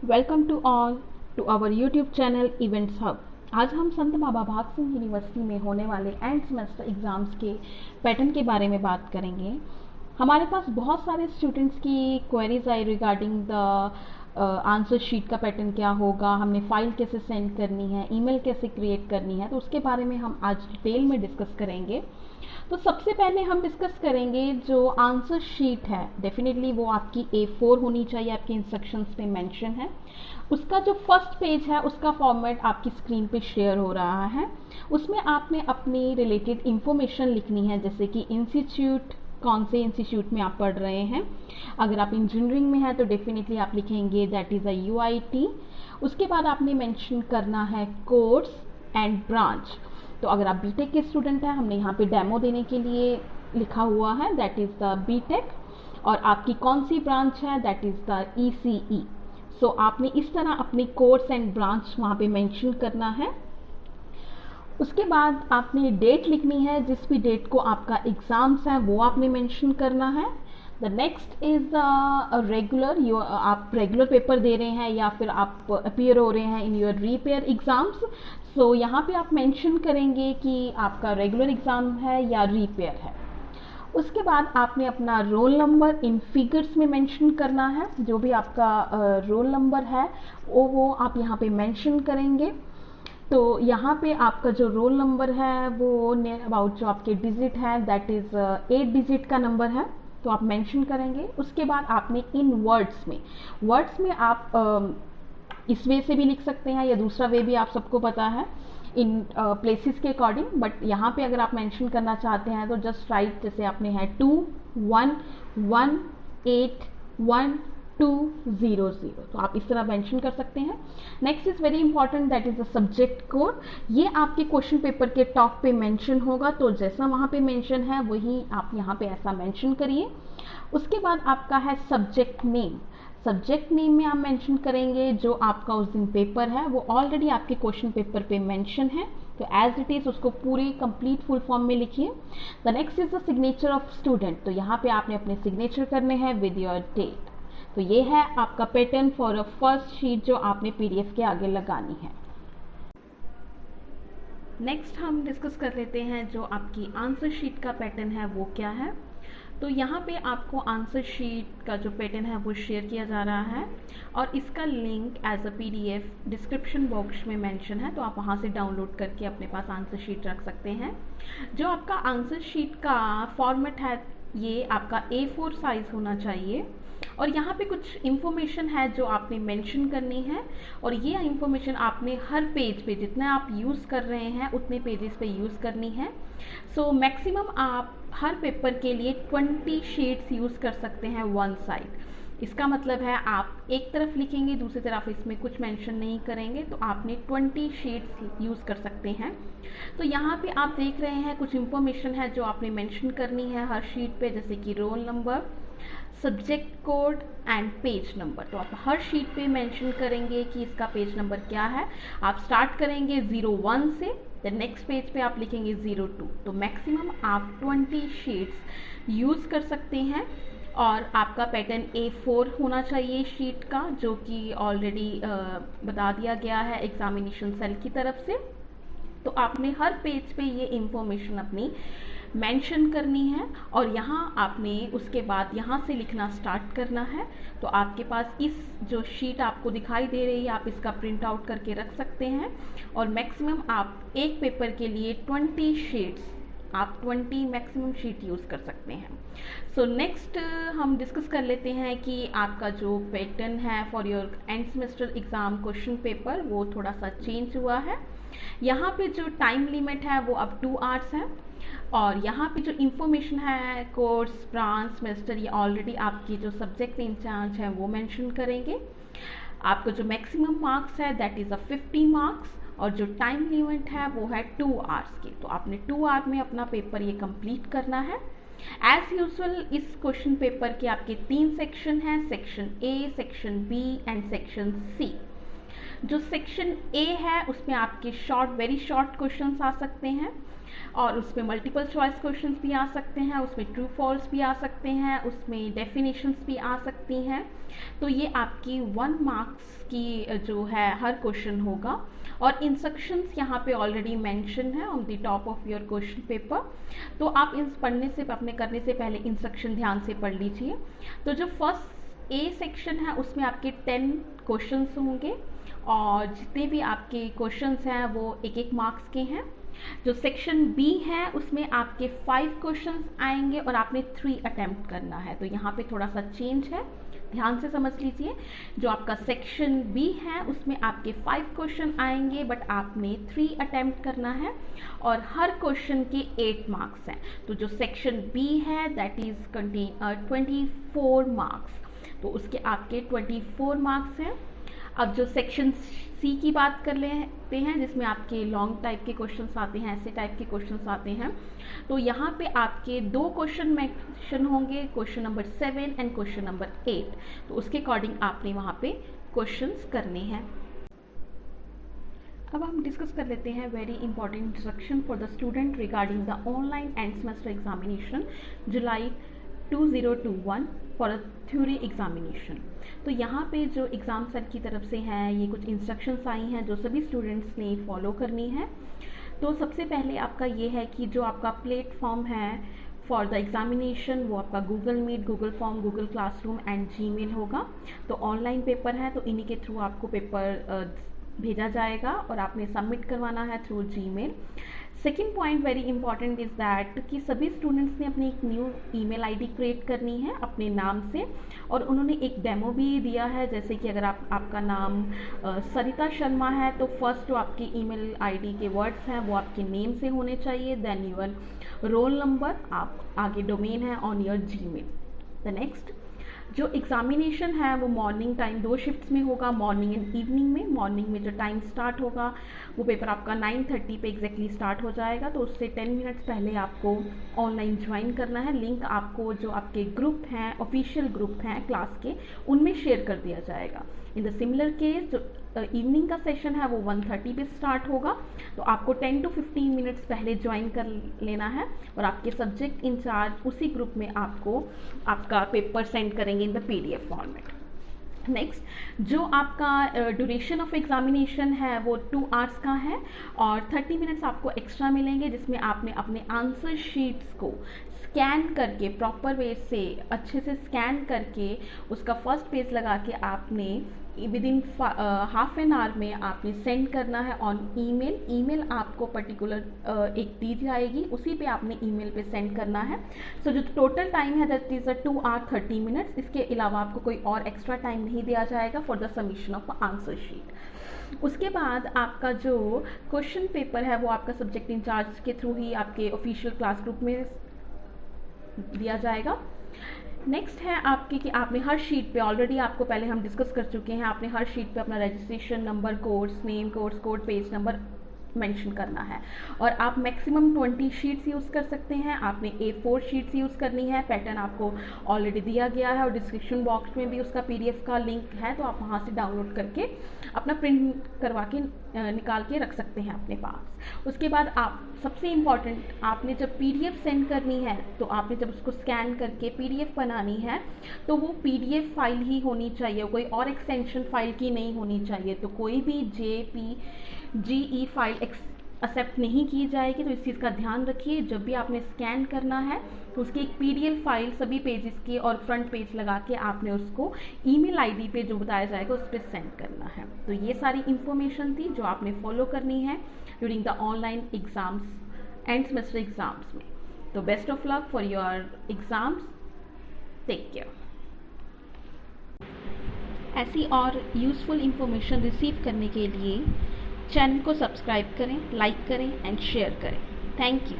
Welcome to all to our YouTube channel events hub. आज हम संत बाबा भाग सिंह यूनिवर्सिटी में होने वाले एंड सेमेस्टर एग्ज़ाम्स के पैटर्न के बारे में बात करेंगे। हमारे पास बहुत सारे स्टूडेंट्स की queries I regarding the answer sheet का पैटर्न क्या होगा, हमने फाइल कैसे सेंड करनी है, ईमेल कैसे क्रिएट करनी है, तो उसके बारे में हम आज डिटेल में डिस्कस करेंगे। तो सबसे पहले हम डिस्कस करेंगे जो आंसर शीट है, डेफिनेटली वो आपकी A4 होनी चाहिए, आपके इंस्ट्रक्शंस पे मेंशन है। उसका जो फर्स्ट पेज है उसका फॉर्मेट आपकी स्क्रीन पे शेयर हो रहा है। उसमें आपने अपनी रिलेटेड इंफॉर्मेशन लिखनी है, जैसे कि इंस्टीट्यूट, कौन से इंस्टीट्यूट में आप पढ़ रहे हैं। अगर आप इंजीनियरिंग में हैं तो डेफिनेटली आप लिखेंगे दैट इज़ अ UIT। उसके बाद आपने मेंशन करना है कोर्स एंड ब्रांच। तो अगर आप बीटेक के स्टूडेंट हैं, हमने यहाँ पे डेमो देने के लिए लिखा हुआ है दैट इज़ द बीटेक, और आपकी कौन सी ब्रांच है दैट इज़ द ECE। सो आपने इस तरह अपनी कोर्स एंड ब्रांच वहाँ पे मेंशन करना है। उसके बाद आपने डेट लिखनी है, जिस भी डेट को आपका एग्ज़ाम्स है वो आपने मेंशन करना है। द नेक्स्ट इज़ रेगुलर, आप रेगुलर पेपर दे रहे हैं या फिर आप अपीयर हो रहे हैं इन योर रीपेयर एग्ज़ाम्स। सो यहाँ पे आप मेंशन करेंगे कि आपका रेगुलर एग्ज़ाम है या रीपेयर है। उसके बाद आपने अपना रोल नंबर इन फिगर्स में मेंशन करना है, जो भी आपका रोल नंबर है वो आप यहाँ पे मेंशन करेंगे। तो यहाँ पे आपका जो रोल नंबर है वो नियर अबाउट जो आपके डिजिट है दैट इज़ 8 डिजिट का नंबर है, तो आप मेंशन करेंगे। उसके बाद आपने इन वर्ड्स में आप इस वे से भी लिख सकते हैं या दूसरा वे भी आप सबको पता है इन प्लेसेस के अकॉर्डिंग, बट यहाँ पे अगर आप मेंशन करना चाहते हैं तो जस्ट राइट, जैसे आपने है 2 1 1 8 1 2 0 0, तो आप इस तरह मेंशन कर सकते हैं। Next is very important that is the subject code. ये आपके क्वेश्चन पेपर के टॉप पे मेंशन होगा, तो जैसा वहाँ पे मेंशन है वही आप यहाँ पे ऐसा मेंशन करिए। उसके बाद आपका है सब्जेक्ट नेम। सब्जेक्ट नेम में आप मेंशन करेंगे जो आपका उस दिन पेपर है वो ऑलरेडी आपके क्वेश्चन पेपर पे मेंशन है, तो एज इट इज़ उसको पूरी कंप्लीट फुल फॉर्म में लिखिए। The next is the signature of student, तो यहाँ पे आपने अपने सिग्नेचर करने हैं विद योर डेट। तो ये है आपका pattern for a first sheet जो आपने PDF के आगे लगानी है। नेक्स्ट हम डिस्कस कर लेते हैं जो आपकी आंसर शीट का पैटर्न है वो क्या है। तो यहाँ पे आपको आंसर शीट का जो पैटर्न है वो शेयर किया जा रहा है, और इसका link as a PDF description box में मेंशन है, तो आप वहाँ से डाउनलोड करके अपने पास आंसर शीट रख सकते हैं। जो आपका आंसर शीट का फॉर्मेट है ये आपका A4 साइज होना चाहिए, और यहाँ पे कुछ इन्फॉर्मेशन है जो आपने मेंशन करनी है, और ये इन्फॉर्मेशन आपने हर पेज पे जितना आप यूज़ कर रहे हैं उतने पेजेस पे यूज़ करनी है। सो मैक्सिमम आप हर पेपर के लिए 20 शीट्स यूज़ कर सकते हैं वन साइड। इसका मतलब है आप एक तरफ लिखेंगे, दूसरी तरफ इसमें कुछ मेंशन नहीं करेंगे, तो आपने 20 शीट्स यूज़ कर सकते हैं। तो यहाँ पे आप देख रहे हैं कुछ इन्फॉर्मेशन है जो आपने मेंशन करनी है हर शीट पे, जैसे कि roll number, subject code and page number. तो आप हर शीट पे मेंशन करेंगे कि इसका पेज नंबर क्या है। आप स्टार्ट करेंगे 01 से, द नेक्स्ट पेज पे आप लिखेंगे 02। तो मैक्सिमम आप 20 शीट्स यूज़ कर सकते हैं, और आपका पैटर्न A4 होना चाहिए शीट का, जो कि ऑलरेडी बता दिया गया है एग्जामिनेशन सेल की तरफ से। तो आपने हर पेज पे ये इंफॉर्मेशन अपनी मेंशन करनी है, और यहाँ आपने उसके बाद यहाँ से लिखना स्टार्ट करना है। तो आपके पास इस जो शीट आपको दिखाई दे रही है आप इसका प्रिंट आउट करके रख सकते हैं, और मैक्सिमम आप एक पेपर के लिए 20 शीट्स, आप 20 मैक्सिमम शीट यूज़ कर सकते हैं। सो नेक्स्ट हम डिस्कस कर लेते हैं कि आपका जो पैटर्न है for your end semester exam question paper वो थोड़ा सा चेंज हुआ है। यहाँ पे जो टाइम लिमिट है वो अब 2 आवर्स है, और यहाँ पे जो इंफॉर्मेशन है कोर्स, ब्रांच, सेमेस्टर, ये ऑलरेडी आपकी जो सब्जेक्ट इंचार्ज है वो मेंशन करेंगे। आपका जो मैक्सिमम मार्क्स है दैट इज़ अ 50 मार्क्स, और जो टाइम लिमिट है वो है 2 आवर्स की। तो आपने 2 आवर में अपना पेपर ये कंप्लीट करना है। एज यूजुअल इस क्वेश्चन पेपर के आपके 3 सेक्शन हैं, section A, section B and section C। जो सेक्शन ए है उसमें आपके शॉर्ट, वेरी शॉर्ट क्वेश्चंस आ सकते हैं, और उसमें मल्टीपल चॉइस क्वेश्चंस भी आ सकते हैं, उसमें ट्रू फॉल्स भी आ सकते हैं, उसमें डेफिनेशंस भी आ सकती हैं। तो ये आपकी 1 मार्क्स की जो है हर क्वेश्चन होगा, और इंस्ट्रक्शंस यहाँ पे ऑलरेडी मेंशन है on the top of your question paper. तो आप अपने करने से पहले इंस्ट्रक्शन ध्यान से पढ़ लीजिए। तो जो फर्स्ट ए सेक्शन है उसमें आपके 10 क्वेश्चंस होंगे, और जितने भी आपके क्वेश्चंस हैं वो 1-1 मार्क्स के हैं। जो सेक्शन बी है उसमें आपके 5 क्वेश्चंस आएंगे और आपने 3 अटेम्प्ट करना है। तो यहाँ पे थोड़ा सा चेंज है, ध्यान से समझ लीजिए। जो आपका सेक्शन बी है उसमें आपके 5 क्वेश्चन आएंगे, बट आपने 3 अटेम्प्ट करना है, और हर क्वेश्चन के 8 मार्क्स हैं। तो जो सेक्शन बी है दैट इज कंटेन 24 मार्क्स, तो उसके आपके 24 मार्क्स हैं। अब जो सेक्शन सी की बात कर लेते हैं, जिसमें आपके लॉन्ग टाइप के क्वेश्चंस आते हैं, ऐसे टाइप के क्वेश्चंस आते हैं। तो यहाँ पे आपके 2 क्वेश्चन मेंशन होंगे, question number 7 and question number 8। तो उसके अकॉर्डिंग आपने वहाँ पे क्वेश्चंस करने हैं। अब हम डिस्कस कर लेते हैं very important instruction for the student regarding the online end semester examination July 2021 for a theory examination. तो यहाँ पे जो एग्ज़ाम सर की तरफ से हैं ये कुछ इंस्ट्रक्शंस आई हैं जो सभी स्टूडेंट्स ने फॉलो करनी है। तो सबसे पहले आपका ये है कि जो आपका प्लेटफॉर्म है फॉर द एग्जामिनेशन वो आपका Google Meet, Google Form, Google Classroom and Gmail होगा। तो ऑनलाइन पेपर है तो इन्हीं के थ्रू आपको पेपर भेजा जाएगा और आपने सबमिट करवाना है through Gmail. Second point very important is that कि सभी स्टूडेंट्स ने अपनी एक न्यू ईमेल आईडी क्रिएट करनी है अपने नाम से, और उन्होंने एक डेमो भी दिया है। जैसे कि अगर आपका नाम सरिता शर्मा है तो फर्स्ट जो आपकी ईमेल आईडी के वर्ड्स हैं वो आपके नेम से होने चाहिए, देन योर रोल नंबर, आप आगे डोमेन है on your Gmail. The next जो एग्जामिनेशन है वो मॉर्निंग टाइम 2 शिफ्ट्स में होगा, मॉर्निंग एंड इवनिंग में। मॉर्निंग में जो टाइम स्टार्ट होगा वो पेपर आपका 9:30 पे एग्जैक्टली स्टार्ट हो जाएगा, तो उससे 10 मिनट्स पहले आपको ऑनलाइन ज्वाइन करना है। लिंक आपको जो आपके ग्रुप हैं, ऑफिशियल ग्रुप हैं क्लास के, उनमें शेयर कर दिया जाएगा। इन द सिमिलर केस जो इवनिंग का सेशन है वो 1:30 पे स्टार्ट होगा, तो आपको 10 to 15 मिनट्स पहले ज्वाइन कर लेना है, और आपके सब्जेक्ट इंचार्ज उसी ग्रुप में आपको आपका पेपर सेंड करेंगे in the PDF format. Next जो आपका ड्यूरेशन ऑफ एग्जामिनेशन है वो 2 आवर्स का है, और 30 मिनट्स आपको एक्स्ट्रा मिलेंगे जिसमें आपने अपने आंसर शीट्स को स्कैन करके प्रॉपर वे से अच्छे से स्कैन करके उसका फर्स्ट पेज लगा के आपने with in half an hour में आपने सेंड करना है ऑन ईमेल। ईमेल आपको पर्टिकुलर एक दी जाएगी, उसी पे आपने ईमेल पे सेंड करना है। सो जो टोटल टाइम है दैट इज़ 2 hours 30 minutes। इसके अलावा आपको कोई और एक्स्ट्रा टाइम नहीं दिया जाएगा for the submission of answer sheet. उसके बाद आपका जो क्वेश्चन पेपर है वो आपका सब्जेक्ट इंचार्ज के थ्रू ही आपके ऑफिशियल क्लास ग्रुप में दिया जाएगा। नेक्स्ट है आपके कि आपने हर शीट पे, ऑलरेडी आपको पहले हम डिस्कस कर चुके हैं, आपने हर शीट पे अपना registration number, course name, course code, page number mention करना है, और आप मैक्सिमम 20 शीट्स यूज़ कर सकते हैं। आपने A4 शीट्स यूज़ करनी है। पैटर्न आपको ऑलरेडी दिया गया है और डिस्क्रिप्शन बॉक्स में भी उसका PDF का लिंक है, तो आप वहाँ से डाउनलोड करके अपना प्रिंट करवा के निकाल के रख सकते हैं अपने पास। उसके बाद आप सबसे इम्पॉर्टेंट, आपने जब PDF सेंड करनी है तो आपने जब उसको स्कैन करके PDF बनानी है तो वो PDF फाइल ही होनी चाहिए, कोई और एक्सटेंशन फाइल की नहीं होनी चाहिए। तो कोई भी JPG फाइल एक्सेप्ट नहीं की जाएगी, तो इस चीज़ का ध्यान रखिए। जब भी आपने स्कैन करना है तो उसकी एक PDF फाइल सभी पेजेस की और फ्रंट पेज लगा के आपने उसको ईमेल आईडी पे जो बताया जाएगा उस पर सेंड करना है। तो ये सारी इंफॉर्मेशन थी जो आपने फॉलो करनी है during the online exams and semester exams में। तो best of luck for your exams, take care. ऐसी और यूज़फुल इंफॉर्मेशन रिसीव करने के लिए चैनल को सब्सक्राइब करें, लाइक करें एंड शेयर करें। Thank you.